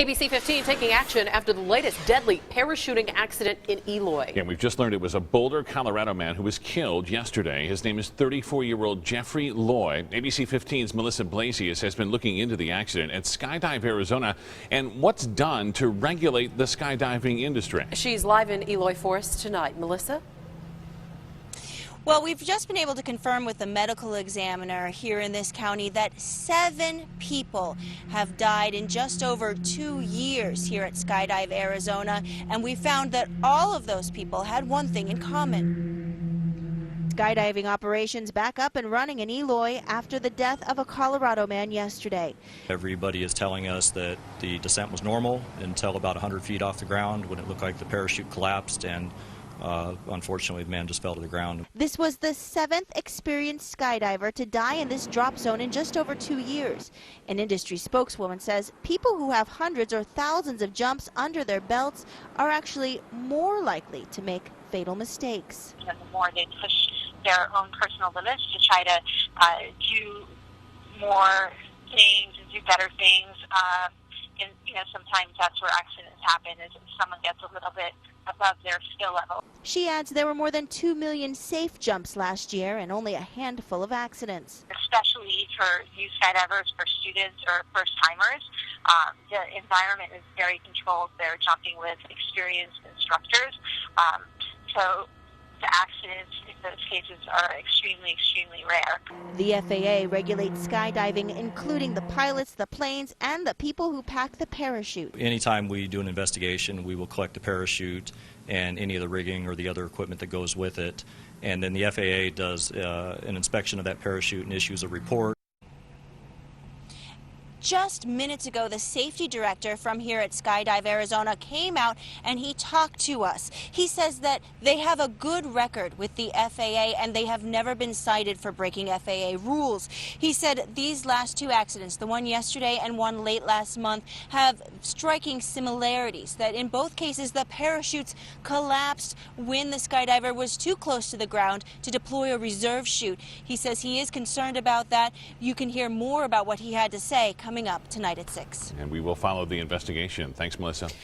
ABC 15 taking action after the latest deadly parachuting accident in Eloy. Yeah, we've just learned it was a Boulder, Colorado man who was killed yesterday. His name is 34-year-old Jeffrey Eloy. ABC 15's Melissa Blasius has been looking into the accident at Skydive, Arizona, and what's done to regulate the skydiving industry. She's live in Eloy for us tonight. Melissa? Well, we've just been able to confirm with the medical examiner here in this county that 7 people have died in just over 2 years here at Skydive, Arizona, and we found that all of those people had one thing in common. Skydiving operations back up and running in Eloy after the death of a Colorado man yesterday. Everybody is telling us that the descent was normal until about 100 feet off the ground when it looked like the parachute collapsed, and unfortunately, the man just fell to the ground. This was the 7th experienced skydiver to die in this drop zone in just over 2 years. An industry spokeswoman says people who have hundreds or thousands of jumps under their belts are actually more likely to make fatal mistakes. The more they push their own personal limits to try to do more things and do better things, and sometimes that's where accidents happen, is if someone gets a little bit above their skill level. She adds there were more than 2 million safe jumps last year and only a handful of accidents. Especially for new skydivers, for students or first timers, the environment is very controlled. They're jumping with experienced instructors, so the accidents in those cases are extremely, extremely rare. The FAA regulates skydiving, including the pilots, the planes, and the people who pack the parachute. Anytime we do an investigation, we will collect the parachute and any of the rigging or the other equipment that goes with it, and then the FAA does an inspection of that parachute and issues a report. Just minutes ago, the safety director from here at Skydive, Arizona came out and he talked to us. He says that they have a good record with the FAA and they have never been cited for breaking FAA rules. He said these last 2 accidents, the one yesterday and one late last month, have striking similarities, that in both cases the parachutes collapsed when the skydiver was too close to the ground to deploy a reserve chute. He says he is concerned about that. You can hear more about what he had to say coming up tonight at 6. And we will follow the investigation. Thanks, Melissa.